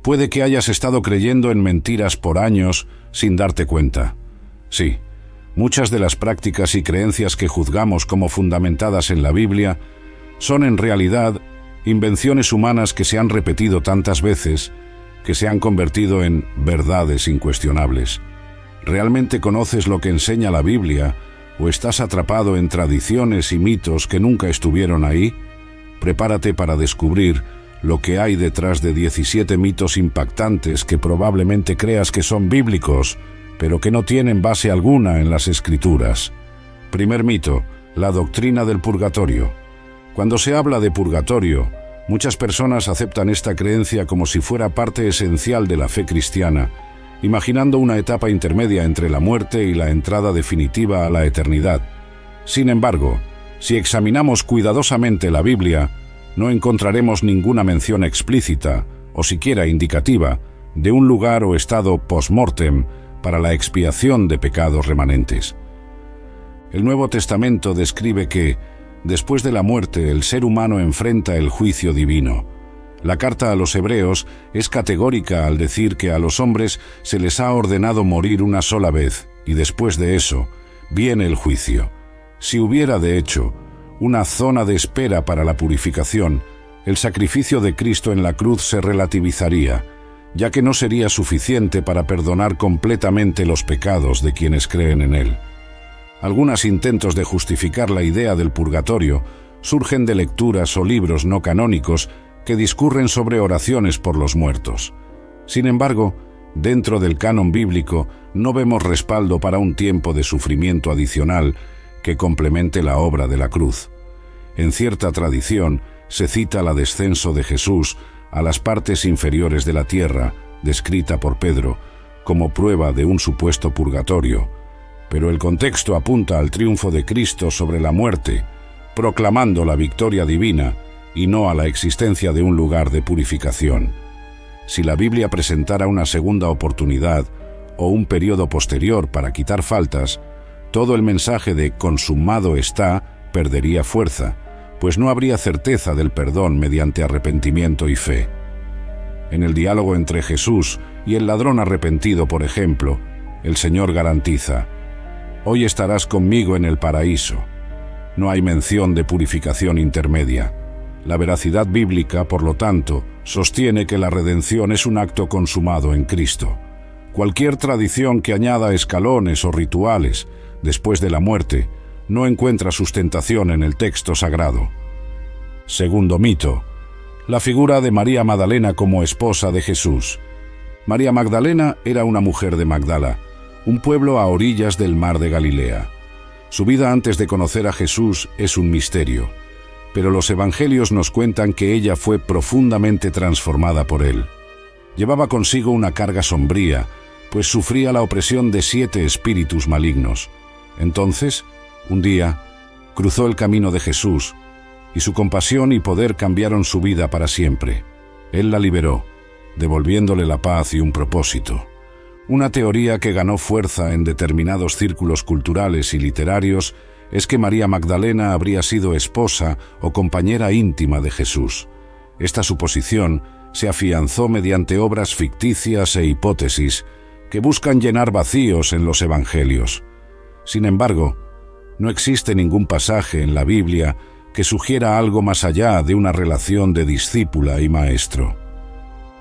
Puede que hayas estado creyendo en mentiras por años sin darte cuenta. Sí, muchas de las prácticas y creencias que juzgamos como fundamentadas en la Biblia son en realidad invenciones humanas que se han repetido tantas veces que se han convertido en verdades incuestionables. ¿Realmente conoces lo que enseña la Biblia o estás atrapado en tradiciones y mitos que nunca estuvieron ahí? Prepárate para descubrir lo que hay detrás de 17 mitos impactantes que probablemente creas que son bíblicos, pero que no tienen base alguna en las Escrituras. Primer mito: la doctrina del purgatorio. Cuando se habla de purgatorio, muchas personas aceptan esta creencia como si fuera parte esencial de la fe cristiana, imaginando una etapa intermedia entre la muerte y la entrada definitiva a la eternidad. Sin embargo, si examinamos cuidadosamente la Biblia, no encontraremos ninguna mención explícita, o siquiera indicativa, de un lugar o estado post-mortem para la expiación de pecados remanentes. El Nuevo Testamento describe que, después de la muerte, el ser humano enfrenta el juicio divino. La carta a los Hebreos es categórica al decir que a los hombres se les ha ordenado morir una sola vez, y después de eso, viene el juicio. Si hubiera, de hecho, una zona de espera para la purificación, el sacrificio de Cristo en la cruz se relativizaría, ya que no sería suficiente para perdonar completamente los pecados de quienes creen en Él. Algunos intentos de justificar la idea del purgatorio surgen de lecturas o libros no canónicos que discurren sobre oraciones por los muertos. Sin embargo, dentro del canon bíblico no vemos respaldo para un tiempo de sufrimiento adicional que complemente la obra de la cruz. En cierta tradición se cita el descenso de Jesús a las partes inferiores de la tierra, descrita por Pedro, como prueba de un supuesto purgatorio, pero el contexto apunta al triunfo de Cristo sobre la muerte, proclamando la victoria divina y no a la existencia de un lugar de purificación. Si la Biblia presentara una segunda oportunidad o un periodo posterior para quitar faltas, todo el mensaje de consumado está perdería fuerza, pues no habría certeza del perdón mediante arrepentimiento y fe. En el diálogo entre Jesús y el ladrón arrepentido, por ejemplo, el Señor garantiza: «Hoy estarás conmigo en el paraíso». No hay mención de purificación intermedia. La veracidad bíblica, por lo tanto, sostiene que la redención es un acto consumado en Cristo. Cualquier tradición que añada escalones o rituales después de la muerte no encuentra sustentación en el texto sagrado. Segundo mito: la figura de María Magdalena como esposa de Jesús. María Magdalena era una mujer de Magdala, un pueblo a orillas del mar de Galilea. Su vida antes de conocer a Jesús es un misterio, pero los evangelios nos cuentan que ella fue profundamente transformada por él. Llevaba consigo una carga sombría, pues sufría la opresión de 7 espíritus malignos. Entonces, un día, cruzó el camino de Jesús, y su compasión y poder cambiaron su vida para siempre. Él la liberó, devolviéndole la paz y un propósito. Una teoría que ganó fuerza en determinados círculos culturales y literarios es que María Magdalena habría sido esposa o compañera íntima de Jesús. Esta suposición se afianzó mediante obras ficticias e hipótesis que buscan llenar vacíos en los evangelios. Sin embargo, no existe ningún pasaje en la Biblia que sugiera algo más allá de una relación de discípula y maestro.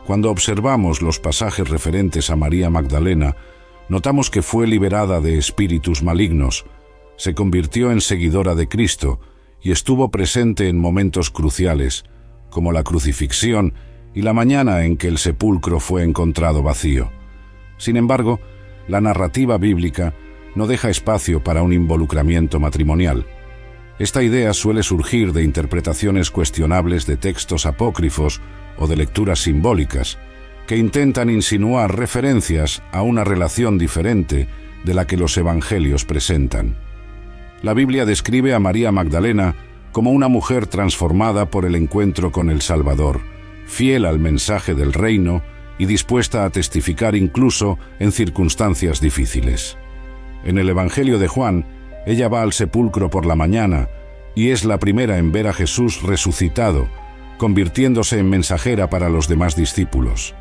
Cuando observamos los pasajes referentes a María Magdalena, notamos que fue liberada de espíritus malignos, se convirtió en seguidora de Cristo y estuvo presente en momentos cruciales, como la crucifixión y la mañana en que el sepulcro fue encontrado vacío. Sin embargo, la narrativa bíblica no deja espacio para un involucramiento matrimonial. Esta idea suele surgir de interpretaciones cuestionables de textos apócrifos o de lecturas simbólicas, que intentan insinuar referencias a una relación diferente de la que los evangelios presentan. La Biblia describe a María Magdalena como una mujer transformada por el encuentro con el Salvador, fiel al mensaje del reino y dispuesta a testificar incluso en circunstancias difíciles. En el Evangelio de Juan, ella va al sepulcro por la mañana y es la primera en ver a Jesús resucitado, convirtiéndose en mensajera para los demás discípulos.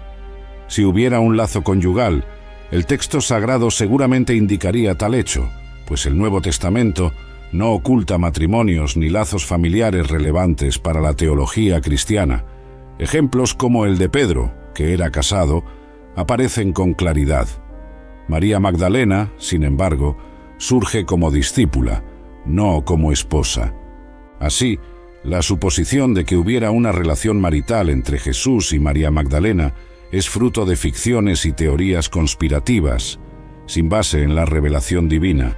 Si hubiera un lazo conyugal, el texto sagrado seguramente indicaría tal hecho, pues el Nuevo Testamento no oculta matrimonios ni lazos familiares relevantes para la teología cristiana. Ejemplos como el de Pedro, que era casado, aparecen con claridad. María Magdalena, sin embargo, surge como discípula, no como esposa. Así, la suposición de que hubiera una relación marital entre Jesús y María Magdalena es fruto de ficciones y teorías conspirativas, sin base en la revelación divina.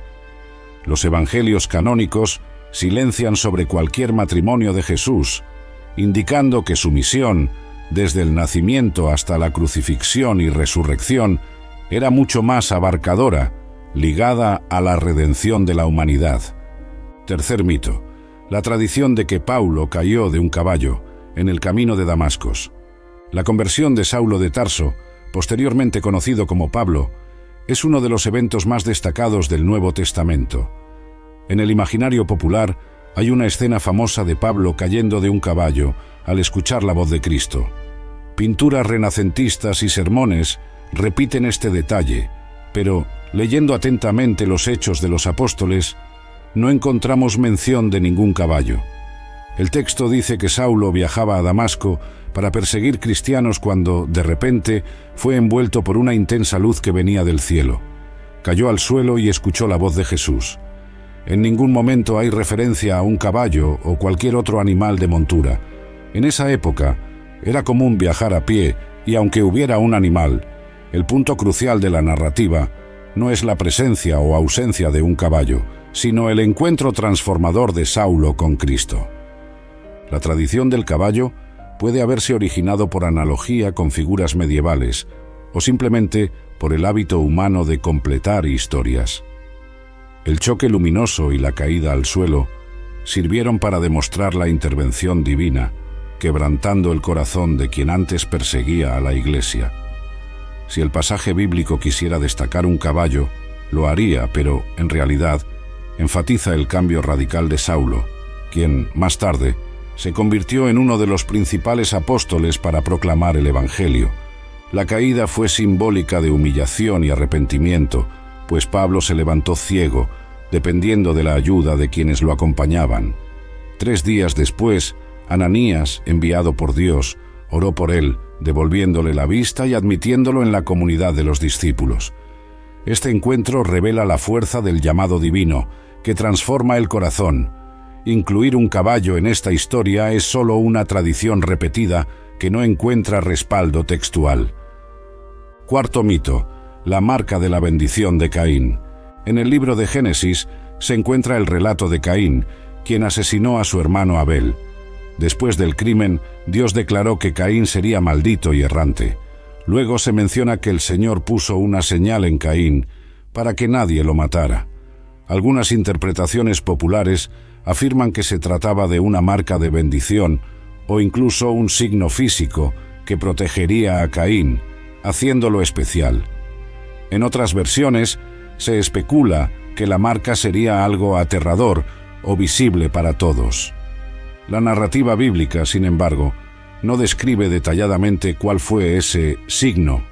Los evangelios canónicos silencian sobre cualquier matrimonio de Jesús, indicando que su misión, desde el nacimiento hasta la crucifixión y resurrección, era mucho más abarcadora, ligada a la redención de la humanidad. Tercer mito: la tradición de que Paulo cayó de un caballo en el camino de Damasco. La conversión de Saulo de Tarso, posteriormente conocido como Pablo, es uno de los eventos más destacados del Nuevo Testamento. En el imaginario popular hay una escena famosa de Pablo cayendo de un caballo al escuchar la voz de Cristo. Pinturas renacentistas y sermones repiten este detalle, pero, leyendo atentamente los Hechos de los Apóstoles, no encontramos mención de ningún caballo. El texto dice que Saulo viajaba a Damasco para perseguir cristianos cuando, de repente, fue envuelto por una intensa luz que venía del cielo. Cayó al suelo y escuchó la voz de Jesús. En ningún momento hay referencia a un caballo o cualquier otro animal de montura. En esa época, era común viajar a pie, y aunque hubiera un animal, el punto crucial de la narrativa no es la presencia o ausencia de un caballo, sino el encuentro transformador de Saulo con Cristo. La tradición del caballo puede haberse originado por analogía con figuras medievales, o simplemente por el hábito humano de completar historias. El choque luminoso y la caída al suelo sirvieron para demostrar la intervención divina, quebrantando el corazón de quien antes perseguía a la Iglesia. Si el pasaje bíblico quisiera destacar un caballo, lo haría, pero, en realidad, enfatiza el cambio radical de Saulo, quien, más tarde, se convirtió en uno de los principales apóstoles para proclamar el Evangelio. La caída fue simbólica de humillación y arrepentimiento, pues Pablo se levantó ciego, dependiendo de la ayuda de quienes lo acompañaban. 3 días después, Ananías, enviado por Dios, oró por él, devolviéndole la vista y admitiéndolo en la comunidad de los discípulos. Este encuentro revela la fuerza del llamado divino, que transforma el corazón. Incluir un caballo en esta historia es solo una tradición repetida que no encuentra respaldo textual. Cuarto mito: la marca de la bendición de Caín. En el libro de Génesis se encuentra el relato de Caín, quien asesinó a su hermano Abel. Después del crimen, Dios declaró que Caín sería maldito y errante. Luego se menciona que el Señor puso una señal en Caín para que nadie lo matara. Algunas interpretaciones populares afirman que se trataba de una marca de bendición o incluso un signo físico que protegería a Caín, haciéndolo especial. En otras versiones, se especula que la marca sería algo aterrador o visible para todos. La narrativa bíblica, sin embargo, no describe detalladamente cuál fue ese signo.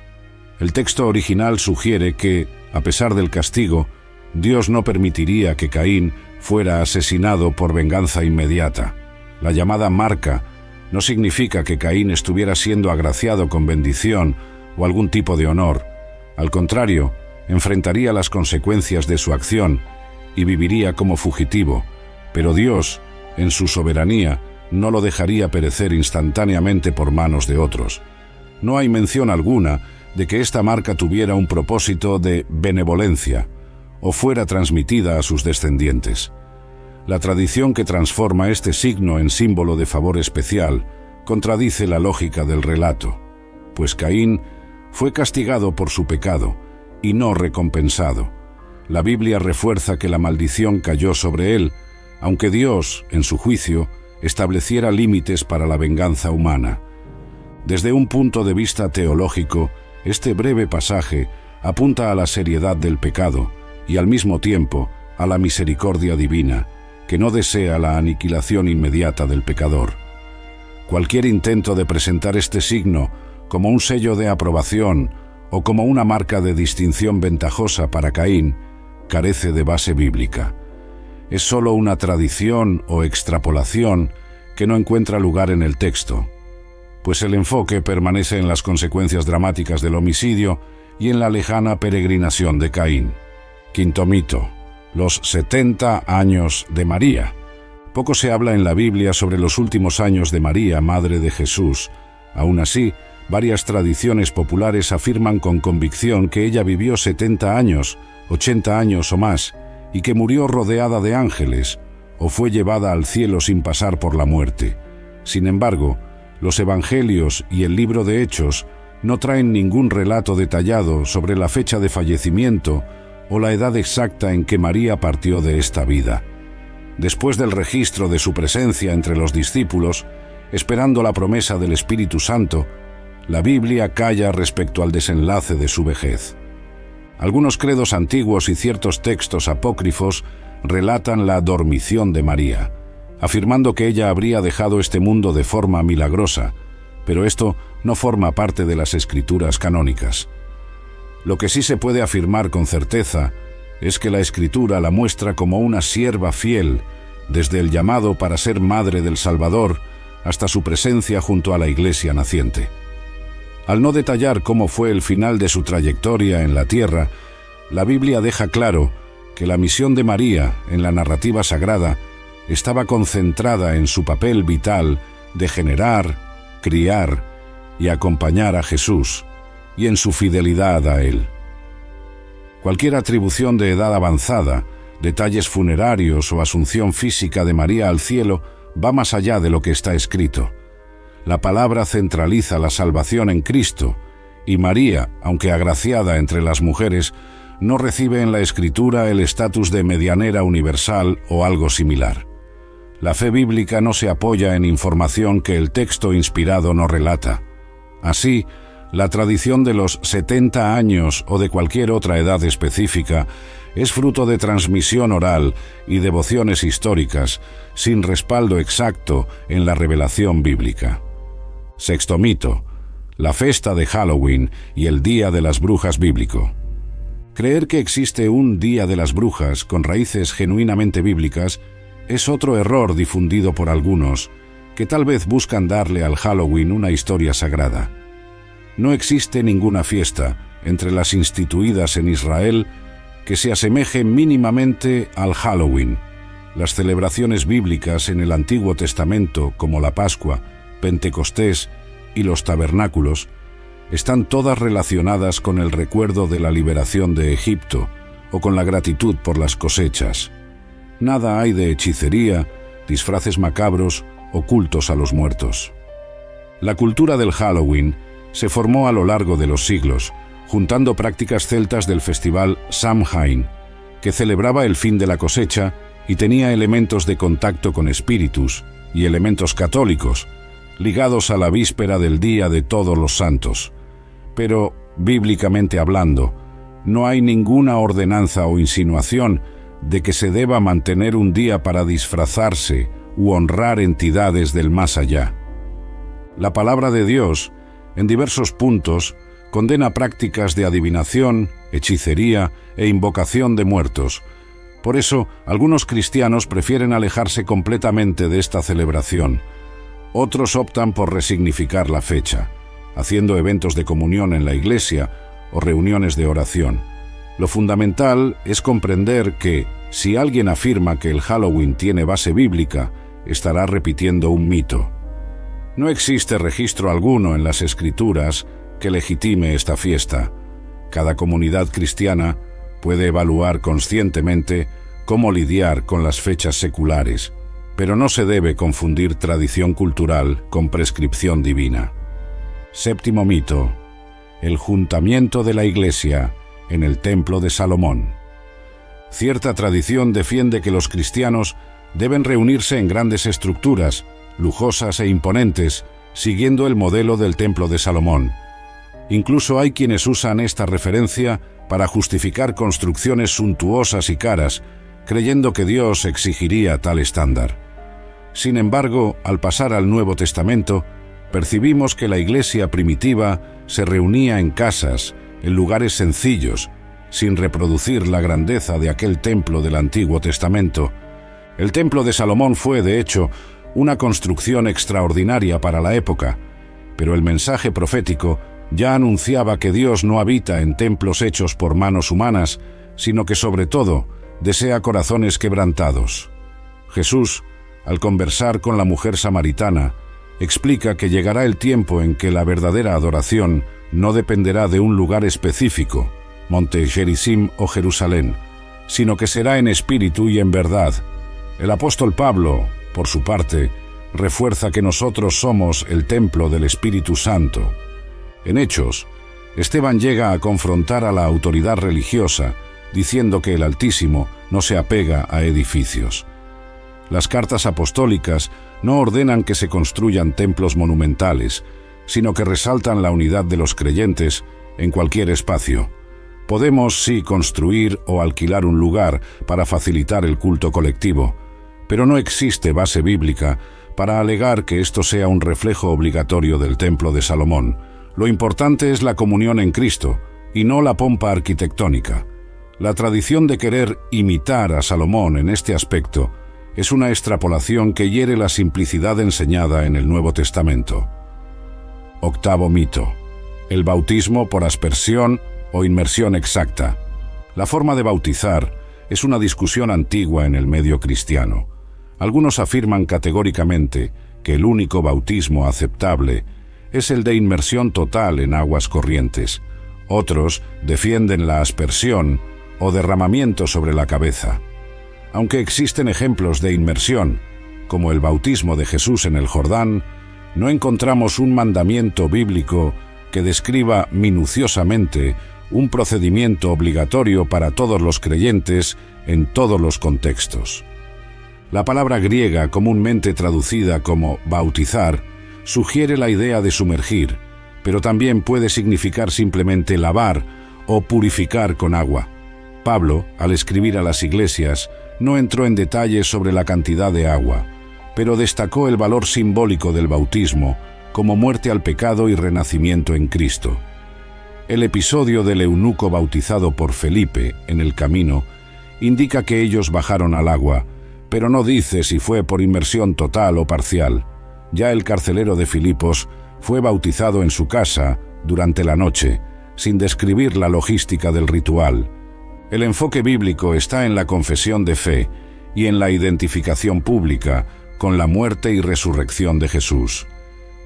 El texto original sugiere que, a pesar del castigo, Dios no permitiría que Caín fuera asesinado por venganza inmediata. La llamada marca no significa que Caín estuviera siendo agraciado con bendición o algún tipo de honor. Al contrario, enfrentaría las consecuencias de su acción y viviría como fugitivo, pero Dios, en su soberanía, no lo dejaría perecer instantáneamente por manos de otros. No hay mención alguna de que esta marca tuviera un propósito de benevolencia o fuera transmitida a sus descendientes. La tradición que transforma este signo en símbolo de favor especial contradice la lógica del relato, pues Caín fue castigado por su pecado y no recompensado. La Biblia refuerza que la maldición cayó sobre él, aunque Dios, en su juicio, estableciera límites para la venganza humana. Desde un punto de vista teológico, este breve pasaje apunta a la seriedad del pecado y al mismo tiempo a la misericordia divina, que no desea la aniquilación inmediata del pecador. Cualquier intento de presentar este signo como un sello de aprobación o como una marca de distinción ventajosa para Caín, carece de base bíblica. Es solo una tradición o extrapolación que no encuentra lugar en el texto, pues el enfoque permanece en las consecuencias dramáticas del homicidio y en la lejana peregrinación de Caín. Quinto mito: los 70 años de María. Poco se habla en la Biblia sobre los últimos años de María, madre de Jesús. Aún así, varias tradiciones populares afirman con convicción que ella vivió 70 años, 80 años o más, y que murió rodeada de ángeles, o fue llevada al cielo sin pasar por la muerte. Sin embargo, los Evangelios y el libro de Hechos no traen ningún relato detallado sobre la fecha de fallecimiento o la edad exacta en que María partió de esta vida. Después del registro de su presencia entre los discípulos, esperando la promesa del Espíritu Santo, la Biblia calla respecto al desenlace de su vejez. Algunos credos antiguos y ciertos textos apócrifos relatan la dormición de María, afirmando que ella habría dejado este mundo de forma milagrosa, pero esto no forma parte de las escrituras canónicas. Lo que sí se puede afirmar con certeza es que la Escritura la muestra como una sierva fiel, desde el llamado para ser madre del Salvador hasta su presencia junto a la Iglesia naciente. Al no detallar cómo fue el final de su trayectoria en la tierra, la Biblia deja claro que la misión de María en la narrativa sagrada estaba concentrada en su papel vital de generar, criar y acompañar a Jesús, y en su fidelidad a Él. Cualquier atribución de edad avanzada, detalles funerarios o asunción física de María al cielo va más allá de lo que está escrito. La palabra centraliza la salvación en Cristo, y María, aunque agraciada entre las mujeres, no recibe en la Escritura el estatus de medianera universal o algo similar. La fe bíblica no se apoya en información que el texto inspirado no relata. Así, la tradición de los 70 años o de cualquier otra edad específica es fruto de transmisión oral y devociones históricas, sin respaldo exacto en la revelación bíblica. Sexto mito: la festa de Halloween y el Día de las Brujas bíblico. Creer que existe un Día de las Brujas con raíces genuinamente bíblicas es otro error difundido por algunos, que tal vez buscan darle al Halloween una historia sagrada. No existe ninguna fiesta entre las instituidas en Israel que se asemeje mínimamente al Halloween. Las celebraciones bíblicas en el Antiguo Testamento, como la Pascua, Pentecostés y los tabernáculos, están todas relacionadas con el recuerdo de la liberación de Egipto o con la gratitud por las cosechas. Nada hay de hechicería, disfraces macabros o cultos a los muertos. La cultura del Halloween se formó a lo largo de los siglos, juntando prácticas celtas del festival Samhain, que celebraba el fin de la cosecha y tenía elementos de contacto con espíritus, y elementos católicos, ligados a la víspera del Día de Todos los Santos. Pero, bíblicamente hablando, no hay ninguna ordenanza o insinuación de que se deba mantener un día para disfrazarse u honrar entidades del más allá. La palabra de Dios, en diversos puntos, condena prácticas de adivinación, hechicería e invocación de muertos. Por eso, algunos cristianos prefieren alejarse completamente de esta celebración. Otros optan por resignificar la fecha, haciendo eventos de comunión en la iglesia o reuniones de oración. Lo fundamental es comprender que, si alguien afirma que el Halloween tiene base bíblica, estará repitiendo un mito. No existe registro alguno en las Escrituras que legitime esta fiesta. Cada comunidad cristiana puede evaluar conscientemente cómo lidiar con las fechas seculares, pero no se debe confundir tradición cultural con prescripción divina. Séptimo mito: el juntamiento de la Iglesia en el Templo de Salomón. Cierta tradición defiende que los cristianos deben reunirse en grandes estructuras, lujosas e imponentes, siguiendo el modelo del Templo de Salomón. Incluso hay quienes usan esta referencia para justificar construcciones suntuosas y caras, creyendo que Dios exigiría tal estándar. Sin embargo, al pasar al Nuevo Testamento, percibimos que la iglesia primitiva se reunía en casas, en lugares sencillos, sin reproducir la grandeza de aquel templo del Antiguo Testamento. El templo de Salomón fue, de hecho, una construcción extraordinaria para la época, pero el mensaje profético ya anunciaba que Dios no habita en templos hechos por manos humanas, sino que sobre todo desea corazones quebrantados. Jesús, al conversar con la mujer samaritana, explica que llegará el tiempo en que la verdadera adoración no dependerá de un lugar específico, Monte Gerizim o Jerusalén, sino que será en espíritu y en verdad. El apóstol Pablo, por su parte, refuerza que nosotros somos el templo del Espíritu Santo. En Hechos, Esteban llega a confrontar a la autoridad religiosa, diciendo que el Altísimo no se apega a edificios. Las cartas apostólicas no ordenan que se construyan templos monumentales, sino que resaltan la unidad de los creyentes en cualquier espacio. Podemos, sí, construir o alquilar un lugar para facilitar el culto colectivo, pero no existe base bíblica para alegar que esto sea un reflejo obligatorio del Templo de Salomón. Lo importante es la comunión en Cristo, y no la pompa arquitectónica. La tradición de querer imitar a Salomón en este aspecto es una extrapolación que hiere la simplicidad enseñada en el Nuevo Testamento. Octavo mito: el bautismo por aspersión o inmersión exacta. La forma de bautizar es una discusión antigua en el medio cristiano. Algunos afirman categóricamente que el único bautismo aceptable es el de inmersión total en aguas corrientes. Otros defienden la aspersión o derramamiento sobre la cabeza. Aunque existen ejemplos de inmersión, como el bautismo de Jesús en el Jordán, no encontramos un mandamiento bíblico que describa minuciosamente un procedimiento obligatorio para todos los creyentes en todos los contextos. La palabra griega comúnmente traducida como bautizar sugiere la idea de sumergir, pero también puede significar simplemente lavar o purificar con agua. Pablo, al escribir a las iglesias, no entró en detalles sobre la cantidad de agua, pero destacó el valor simbólico del bautismo como muerte al pecado y renacimiento en Cristo. El episodio del eunuco bautizado por Felipe en el camino indica que ellos bajaron al agua, pero no dice si fue por inmersión total o parcial. Ya el carcelero de Filipos fue bautizado en su casa durante la noche, sin describir la logística del ritual. El enfoque bíblico está en la confesión de fe y en la identificación pública con la muerte y resurrección de Jesús.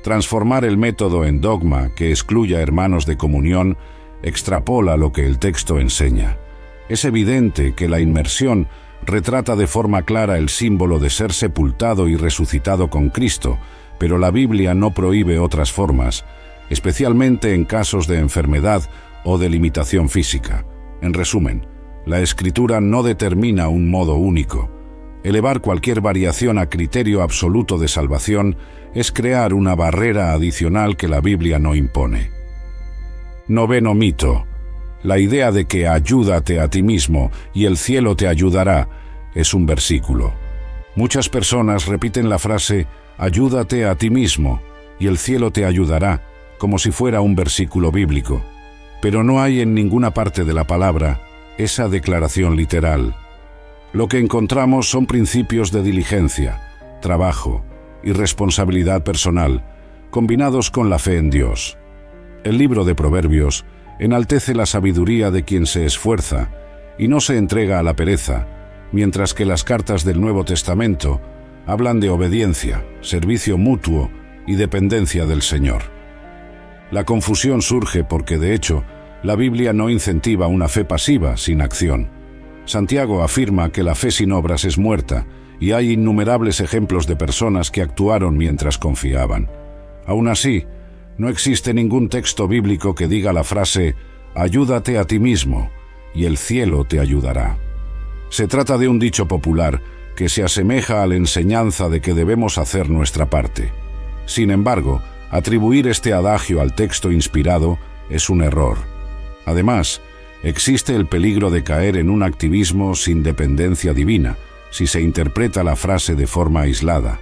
Transformar el método en dogma que excluya hermanos de comunión extrapola lo que el texto enseña. Es evidente que la inmersión retrata de forma clara el símbolo de ser sepultado y resucitado con Cristo, pero la Biblia no prohíbe otras formas, especialmente en casos de enfermedad o de limitación física. En resumen, la Escritura no determina un modo único. Elevar cualquier variación a criterio absoluto de salvación es crear una barrera adicional que la Biblia no impone. Noveno mito: la idea de que ayúdate a ti mismo y el cielo te ayudará es un versículo. Muchas personas repiten la frase ayúdate a ti mismo y el cielo te ayudará como si fuera un versículo bíblico, pero no hay en ninguna parte de la palabra esa declaración literal. Lo que encontramos son principios de diligencia, trabajo y responsabilidad personal, combinados con la fe en Dios. El libro de Proverbios enaltece la sabiduría de quien se esfuerza y no se entrega a la pereza, mientras que las cartas del Nuevo Testamento hablan de obediencia, servicio mutuo y dependencia del Señor. La confusión surge porque, de hecho, la Biblia no incentiva una fe pasiva sin acción. Santiago afirma que la fe sin obras es muerta, y hay innumerables ejemplos de personas que actuaron mientras confiaban. Aún así, no existe ningún texto bíblico que diga la frase «ayúdate a ti mismo, y el cielo te ayudará». Se trata de un dicho popular que se asemeja a la enseñanza de que debemos hacer nuestra parte. Sin embargo, atribuir este adagio al texto inspirado es un error. Además, existe el peligro de caer en un activismo sin dependencia divina si se interpreta la frase de forma aislada.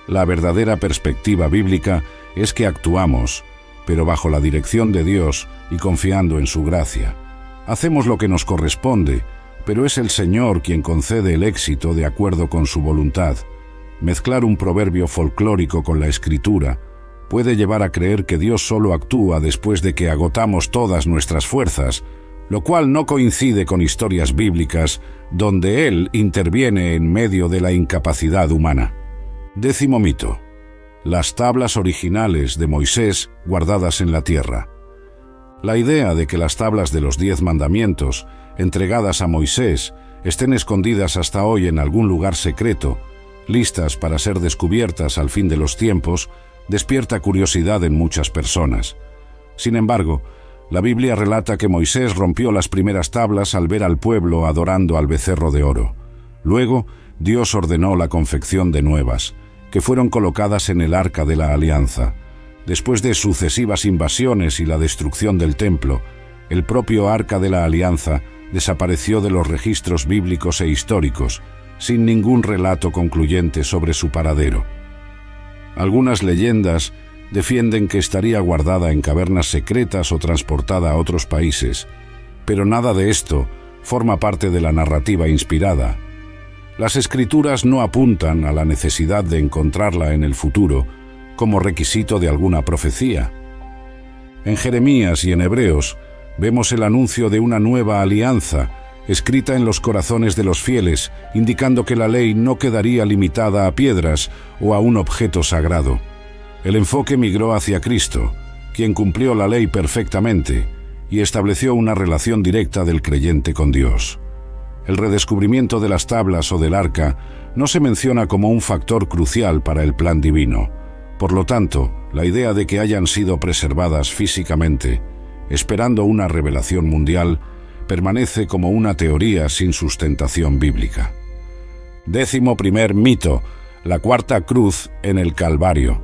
La verdadera perspectiva bíblica es que actuamos, pero bajo la dirección de Dios y confiando en su gracia. Hacemos lo que nos corresponde, pero es el Señor quien concede el éxito de acuerdo con su voluntad. Mezclar un proverbio folclórico con la Escritura puede llevar a creer que Dios solo actúa después de que agotamos todas nuestras fuerzas, lo cual no coincide con historias bíblicas donde Él interviene en medio de la incapacidad humana. 10º mito: las tablas originales de Moisés guardadas en la tierra. La idea de que las tablas de los 10 mandamientos, entregadas a Moisés, estén escondidas hasta hoy en algún lugar secreto, listas para ser descubiertas al fin de los tiempos, despierta curiosidad en muchas personas. Sin embargo, la Biblia relata que Moisés rompió las primeras tablas al ver al pueblo adorando al becerro de oro. Luego, Dios ordenó la confección de nuevas, que fueron colocadas en el Arca de la Alianza. Después de sucesivas invasiones y la destrucción del templo, el propio Arca de la Alianza desapareció de los registros bíblicos e históricos, sin ningún relato concluyente sobre su paradero. Algunas leyendas defienden que estaría guardada en cavernas secretas o transportada a otros países, pero nada de esto forma parte de la narrativa inspirada. Las Escrituras no apuntan a la necesidad de encontrarla en el futuro como requisito de alguna profecía. En Jeremías y en Hebreos vemos el anuncio de una nueva alianza, escrita en los corazones de los fieles, indicando que la ley no quedaría limitada a piedras o a un objeto sagrado. El enfoque migró hacia Cristo, quien cumplió la ley perfectamente y estableció una relación directa del creyente con Dios. El redescubrimiento de las tablas o del arca no se menciona como un factor crucial para el plan divino. Por lo tanto, la idea de que hayan sido preservadas físicamente, esperando una revelación mundial, permanece como una teoría sin sustentación bíblica. 11º mito: la cuarta cruz en el Calvario.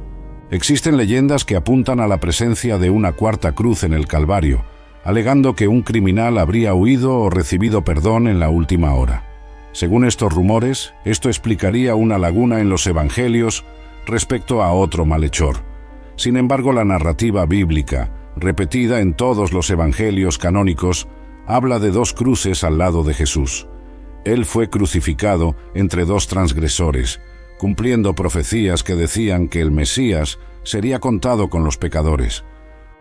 Existen leyendas que apuntan a la presencia de una cuarta cruz en el Calvario, alegando que un criminal habría huido o recibido perdón en la última hora. Según estos rumores, esto explicaría una laguna en los evangelios respecto a otro malhechor. Sin embargo, la narrativa bíblica, repetida en todos los evangelios canónicos, habla de 2 cruces al lado de Jesús. Él fue crucificado entre 2 transgresores, cumpliendo profecías que decían que el Mesías sería contado con los pecadores.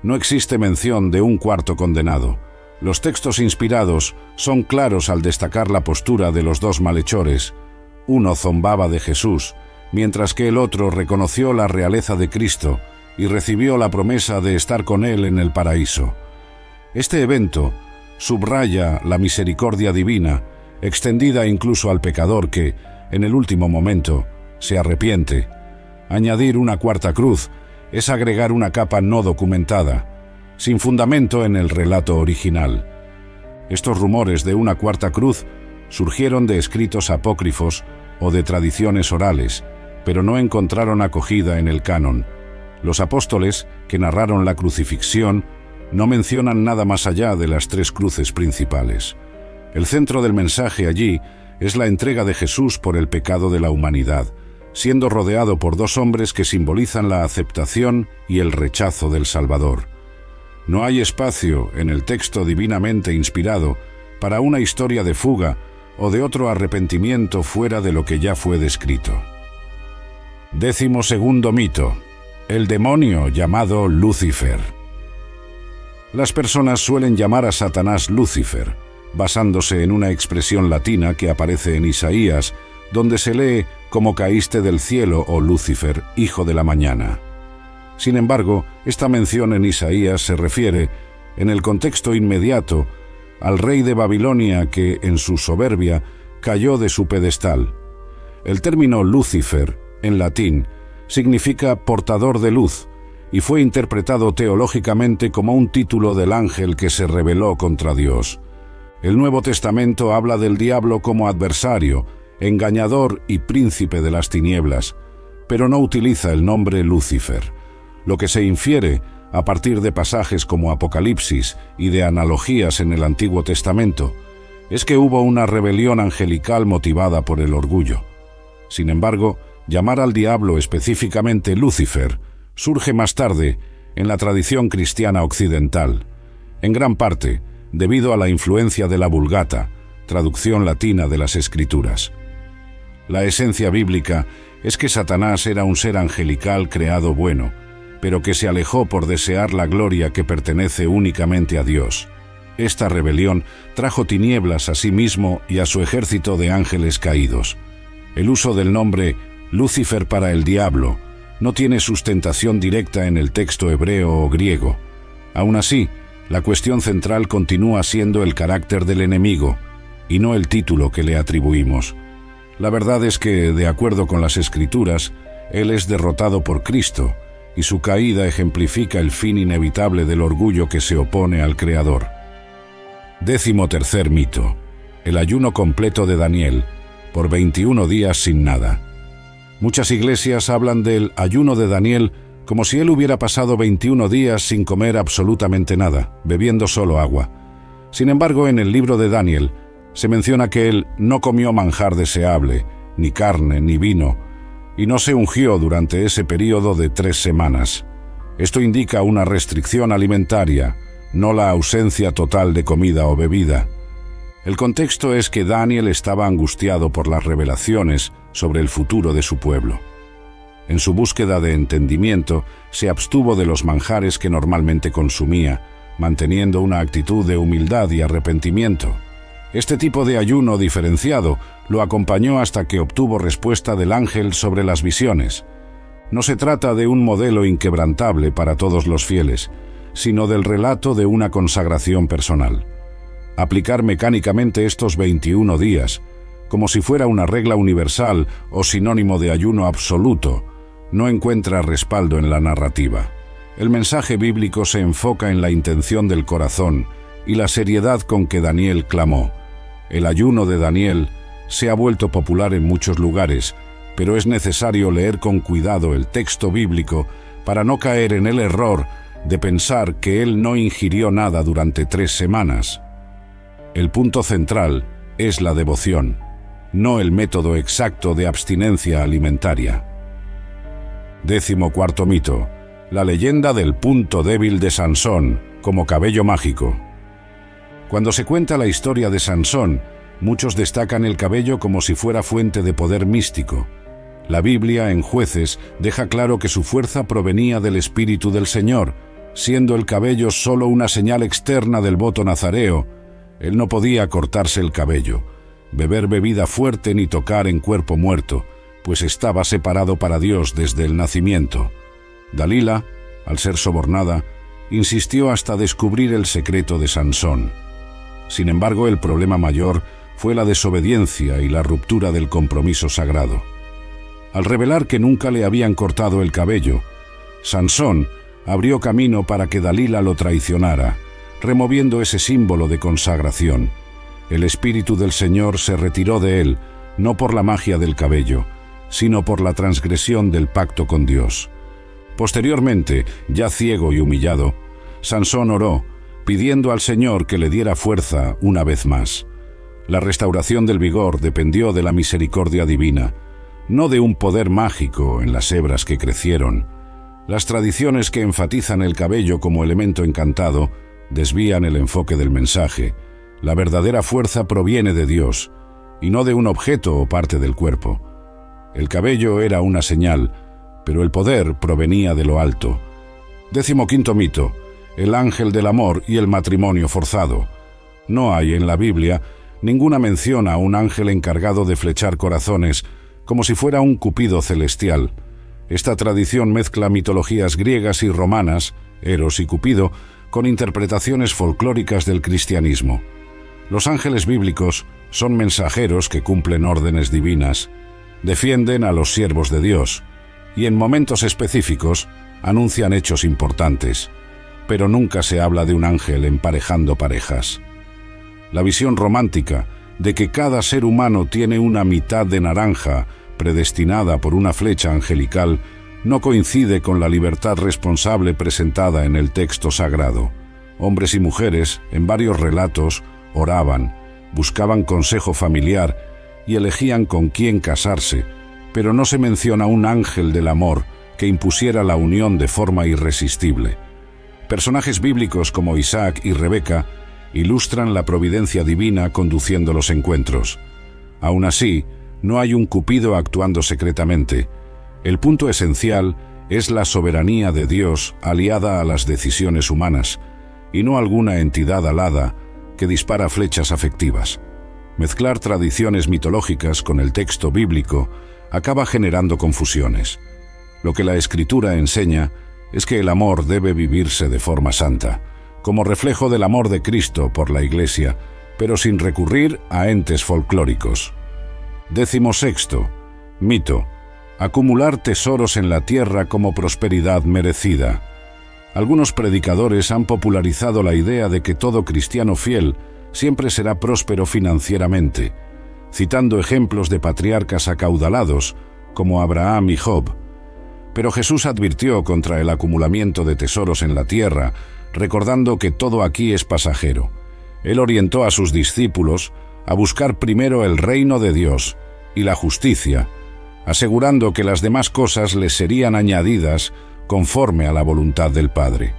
No existe mención de un cuarto condenado. Los textos inspirados son claros al destacar la postura de los 2 malhechores. Uno zombaba de Jesús, mientras que el otro reconoció la realeza de Cristo y recibió la promesa de estar con Él en el paraíso. Este evento subraya la misericordia divina, extendida incluso al pecador que, en el último momento, se arrepiente. Añadir una cuarta cruz es agregar una capa no documentada, sin fundamento en el relato original. Estos rumores de una cuarta cruz surgieron de escritos apócrifos o de tradiciones orales, pero no encontraron acogida en el canon. Los apóstoles, que narraron la crucifixión, no mencionan nada más allá de las 3 cruces principales. El centro del mensaje allí es la entrega de Jesús por el pecado de la humanidad, siendo rodeado por 2 hombres que simbolizan la aceptación y el rechazo del Salvador. No hay espacio en el texto divinamente inspirado para una historia de fuga o de otro arrepentimiento fuera de lo que ya fue descrito. 12º mito: el demonio llamado Lucifer. Las personas suelen llamar a Satanás Lucifer, basándose en una expresión latina que aparece en Isaías, donde se lee como caíste del cielo, oh Lucifer, hijo de la mañana. Sin embargo, esta mención en Isaías se refiere, en el contexto inmediato, al rey de Babilonia que, en su soberbia, cayó de su pedestal. El término Lucifer, en latín, significa portador de luz, y fue interpretado teológicamente como un título del ángel que se rebeló contra Dios. El Nuevo Testamento habla del diablo como adversario, engañador y príncipe de las tinieblas, pero no utiliza el nombre Lucifer. Lo que se infiere, a partir de pasajes como Apocalipsis y de analogías en el Antiguo Testamento, es que hubo una rebelión angelical motivada por el orgullo. Sin embargo, llamar al diablo específicamente Lucifer surge más tarde en la tradición cristiana occidental, en gran parte debido a la influencia de la Vulgata, traducción latina de las Escrituras. La esencia bíblica es que Satanás era un ser angelical creado bueno, pero que se alejó por desear la gloria que pertenece únicamente a Dios. Esta rebelión trajo tinieblas a sí mismo y a su ejército de ángeles caídos. El uso del nombre Lucifer para el diablo no tiene sustentación directa en el texto hebreo o griego. Aún así, la cuestión central continúa siendo el carácter del enemigo, y no el título que le atribuimos. La verdad es que, de acuerdo con las Escrituras, él es derrotado por Cristo, y su caída ejemplifica el fin inevitable del orgullo que se opone al Creador. 13º mito: el ayuno completo de Daniel, por 21 días sin nada. Muchas iglesias hablan del ayuno de Daniel como si él hubiera pasado 21 días sin comer absolutamente nada, bebiendo solo agua. Sin embargo, en el libro de Daniel se menciona que él no comió manjar deseable, ni carne, ni vino, y no se ungió durante ese período de 3 semanas. Esto indica una restricción alimentaria, no la ausencia total de comida o bebida. El contexto es que Daniel estaba angustiado por las revelaciones sobre el futuro de su pueblo. En su búsqueda de entendimiento, se abstuvo de los manjares que normalmente consumía, manteniendo una actitud de humildad y arrepentimiento. Este tipo de ayuno diferenciado lo acompañó hasta que obtuvo respuesta del ángel sobre las visiones. No se trata de un modelo inquebrantable para todos los fieles, sino del relato de una consagración personal. Aplicar mecánicamente estos 21 días, como si fuera una regla universal o sinónimo de ayuno absoluto, no encuentra respaldo en la narrativa. El mensaje bíblico se enfoca en la intención del corazón y la seriedad con que Daniel clamó. El ayuno de Daniel se ha vuelto popular en muchos lugares, pero es necesario leer con cuidado el texto bíblico para no caer en el error de pensar que él no ingirió nada durante 3 semanas. El punto central es la devoción, no el método exacto de abstinencia alimentaria. 14º mito: la leyenda del punto débil de Sansón como cabello mágico. Cuando se cuenta la historia de Sansón, muchos destacan el cabello como si fuera fuente de poder místico. La Biblia, en Jueces, deja claro que su fuerza provenía del Espíritu del Señor, siendo el cabello solo una señal externa del voto nazareo. Él no podía cortarse el cabello, beber bebida fuerte ni tocar en cuerpo muerto, pues estaba separado para Dios desde el nacimiento. Dalila, al ser sobornada, insistió hasta descubrir el secreto de Sansón. Sin embargo, el problema mayor fue la desobediencia y la ruptura del compromiso sagrado. Al revelar que nunca le habían cortado el cabello, Sansón abrió camino para que Dalila lo traicionara, removiendo ese símbolo de consagración. El Espíritu del Señor se retiró de él, no por la magia del cabello, sino por la transgresión del pacto con Dios. Posteriormente, ya ciego y humillado, Sansón oró, pidiendo al Señor que le diera fuerza una vez más. La restauración del vigor dependió de la misericordia divina, no de un poder mágico en las hebras que crecieron. Las tradiciones que enfatizan el cabello como elemento encantado desvían el enfoque del mensaje. La verdadera fuerza proviene de Dios, y no de un objeto o parte del cuerpo. El cabello era una señal, pero el poder provenía de lo alto. 15º mito: el ángel del amor y el matrimonio forzado. No hay en la Biblia ninguna mención a un ángel encargado de flechar corazones, como si fuera un Cupido celestial. Esta tradición mezcla mitologías griegas y romanas, Eros y Cupido, con interpretaciones folclóricas del cristianismo. Los ángeles bíblicos son mensajeros que cumplen órdenes divinas, defienden a los siervos de Dios y en momentos específicos anuncian hechos importantes, pero nunca se habla de un ángel emparejando parejas. La visión romántica de que cada ser humano tiene una mitad de naranja predestinada por una flecha angelical no coincide con la libertad responsable presentada en el texto sagrado. Hombres y mujeres, en varios relatos, oraban, buscaban consejo familiar y elegían con quién casarse, pero no se menciona un ángel del amor que impusiera la unión de forma irresistible. Personajes bíblicos como Isaac y Rebeca ilustran la providencia divina conduciendo los encuentros. Aún así, no hay un Cupido actuando secretamente. El punto esencial es la soberanía de Dios aliada a las decisiones humanas, y no alguna entidad alada que dispara flechas afectivas. Mezclar tradiciones mitológicas con el texto bíblico acaba generando confusiones. Lo que la Escritura enseña es que el amor debe vivirse de forma santa, como reflejo del amor de Cristo por la Iglesia, pero sin recurrir a entes folclóricos. 16. Mito: acumular tesoros en la tierra como prosperidad merecida. Algunos predicadores han popularizado la idea de que todo cristiano fiel siempre será próspero financieramente, citando ejemplos de patriarcas acaudalados como Abraham y Job. Pero Jesús advirtió contra el acumulamiento de tesoros en la tierra, recordando que todo aquí es pasajero. Él orientó a sus discípulos a buscar primero el reino de Dios y la justicia, asegurando que las demás cosas les serían añadidas conforme a la voluntad del Padre.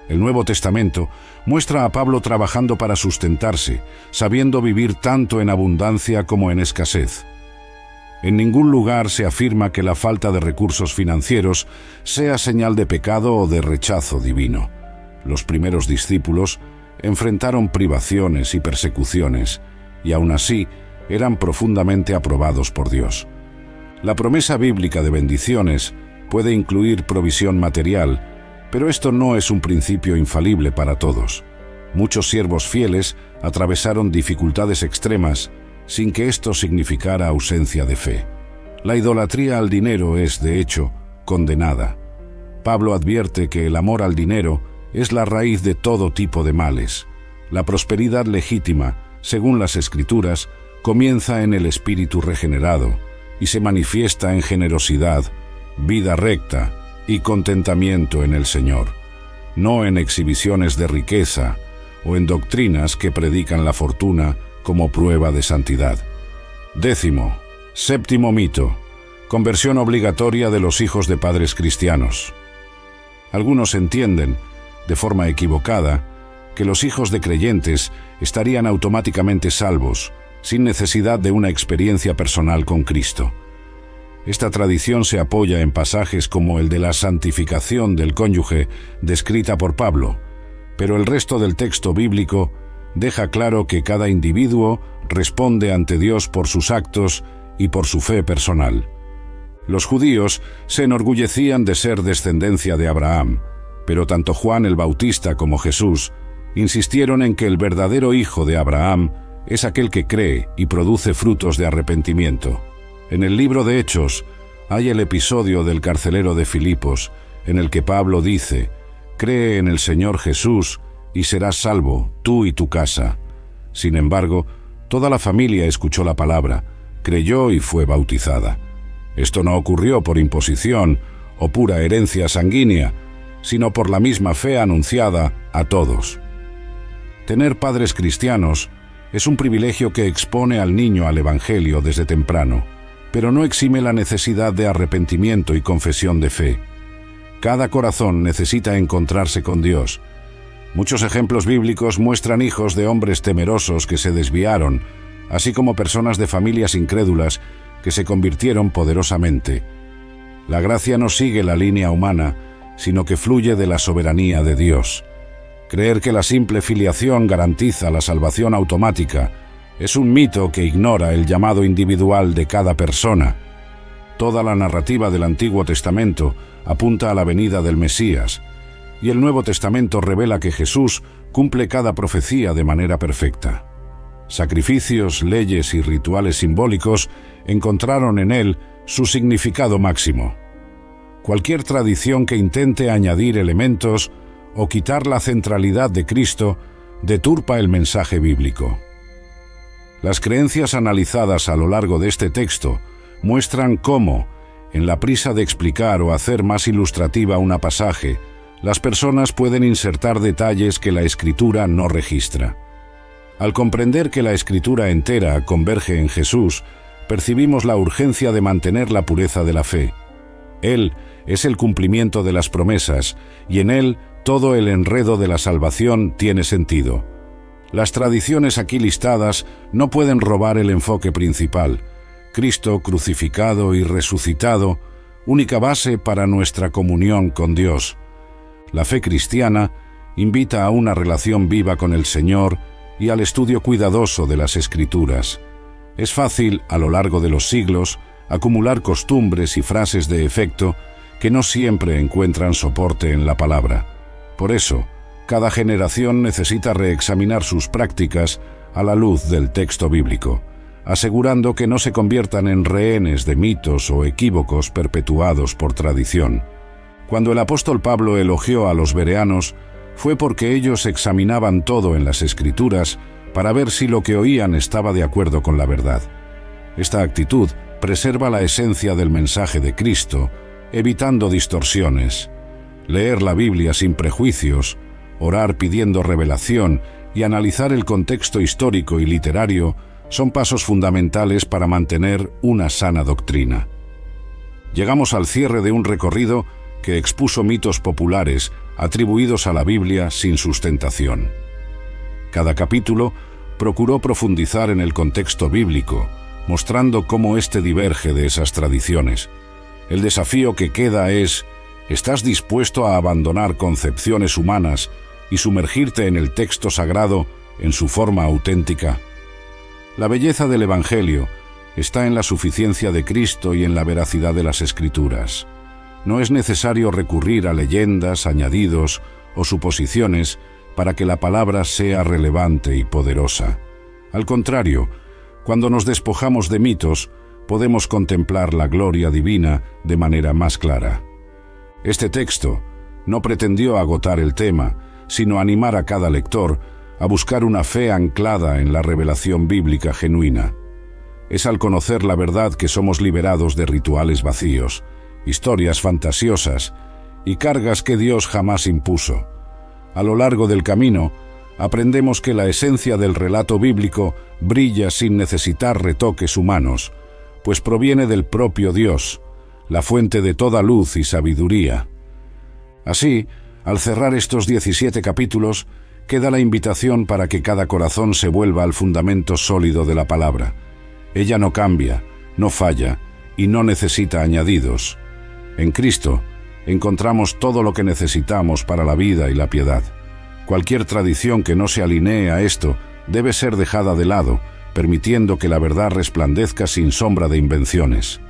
El Nuevo Testamento muestra a Pablo trabajando para sustentarse, sabiendo vivir tanto en abundancia como en escasez. En ningún lugar se afirma que la falta de recursos financieros sea señal de pecado o de rechazo divino. Los primeros discípulos enfrentaron privaciones y persecuciones, y aún así eran profundamente aprobados por Dios. La promesa bíblica de bendiciones puede incluir provisión material, pero esto no es un principio infalible para todos. Muchos siervos fieles atravesaron dificultades extremas sin que esto significara ausencia de fe. La idolatría al dinero es, de hecho, condenada. Pablo advierte que el amor al dinero es la raíz de todo tipo de males. La prosperidad legítima, según las Escrituras, comienza en el espíritu regenerado y se manifiesta en generosidad, vida recta y contentamiento en el Señor, no en exhibiciones de riqueza o en doctrinas que predican la fortuna como prueba de santidad. 17. Mito: conversión obligatoria de los hijos de padres cristianos. Algunos entienden, de forma equivocada, que los hijos de creyentes estarían automáticamente salvos, sin necesidad de una experiencia personal con Cristo. Esta tradición se apoya en pasajes como el de la santificación del cónyuge descrita por Pablo, pero el resto del texto bíblico deja claro que cada individuo responde ante Dios por sus actos y por su fe personal. Los judíos se enorgullecían de ser descendencia de Abraham, pero tanto Juan el Bautista como Jesús insistieron en que el verdadero hijo de Abraham es aquel que cree y produce frutos de arrepentimiento. En el libro de Hechos hay el episodio del carcelero de Filipos, en el que Pablo dice: «Cree en el Señor Jesús y serás salvo, tú y tu casa». Sin embargo, toda la familia escuchó la palabra, creyó y fue bautizada. Esto no ocurrió por imposición o pura herencia sanguínea, sino por la misma fe anunciada a todos. Tener padres cristianos es un privilegio que expone al niño al Evangelio desde temprano, pero no exime la necesidad de arrepentimiento y confesión de fe. Cada corazón necesita encontrarse con Dios. Muchos ejemplos bíblicos muestran hijos de hombres temerosos que se desviaron, así como personas de familias incrédulas que se convirtieron poderosamente. La gracia no sigue la línea humana, sino que fluye de la soberanía de Dios. Creer que la simple filiación garantiza la salvación automática es un mito que ignora el llamado individual de cada persona. Toda la narrativa del Antiguo Testamento apunta a la venida del Mesías, y el Nuevo Testamento revela que Jesús cumple cada profecía de manera perfecta. Sacrificios, leyes y rituales simbólicos encontraron en él su significado máximo. Cualquier tradición que intente añadir elementos o quitar la centralidad de Cristo deturpa el mensaje bíblico. Las creencias analizadas a lo largo de este texto muestran cómo, en la prisa de explicar o hacer más ilustrativa una pasaje, las personas pueden insertar detalles que la Escritura no registra. Al comprender que la Escritura entera converge en Jesús, percibimos la urgencia de mantener la pureza de la fe. Él es el cumplimiento de las promesas, y en él todo el enredo de la salvación tiene sentido. Las tradiciones aquí listadas no pueden robar el enfoque principal: Cristo crucificado y resucitado, única base para nuestra comunión con Dios. La fe cristiana invita a una relación viva con el Señor y al estudio cuidadoso de las Escrituras. Es fácil, a lo largo de los siglos, acumular costumbres y frases de efecto que no siempre encuentran soporte en la palabra. Por eso, cada generación necesita reexaminar sus prácticas a la luz del texto bíblico, asegurando que no se conviertan en rehenes de mitos o equívocos perpetuados por tradición. Cuando el apóstol Pablo elogió a los bereanos, fue porque ellos examinaban todo en las Escrituras para ver si lo que oían estaba de acuerdo con la verdad. Esta actitud preserva la esencia del mensaje de Cristo, evitando distorsiones. Leer la Biblia sin prejuicios, orar pidiendo revelación y analizar el contexto histórico y literario son pasos fundamentales para mantener una sana doctrina. Llegamos al cierre de un recorrido que expuso mitos populares atribuidos a la Biblia sin sustentación. Cada capítulo procuró profundizar en el contexto bíblico, mostrando cómo éste diverge de esas tradiciones. El desafío que queda es: ¿estás dispuesto a abandonar concepciones humanas y sumergirte en el texto sagrado en su forma auténtica? La belleza del Evangelio está en la suficiencia de Cristo y en la veracidad de las Escrituras. No es necesario recurrir a leyendas, añadidos o suposiciones para que la palabra sea relevante y poderosa. Al contrario, cuando nos despojamos de mitos, podemos contemplar la gloria divina de manera más clara. Este texto no pretendió agotar el tema, sino animar a cada lector a buscar una fe anclada en la revelación bíblica genuina. Es al conocer la verdad que somos liberados de rituales vacíos, historias fantasiosas y cargas que Dios jamás impuso. A lo largo del camino, aprendemos que la esencia del relato bíblico brilla sin necesitar retoques humanos, pues proviene del propio Dios, la fuente de toda luz y sabiduría. Así, al cerrar estos 17 capítulos, queda la invitación para que cada corazón se vuelva al fundamento sólido de la palabra. Ella no cambia, no falla y no necesita añadidos. En Cristo encontramos todo lo que necesitamos para la vida y la piedad. Cualquier tradición que no se alinee a esto debe ser dejada de lado, permitiendo que la verdad resplandezca sin sombra de invenciones.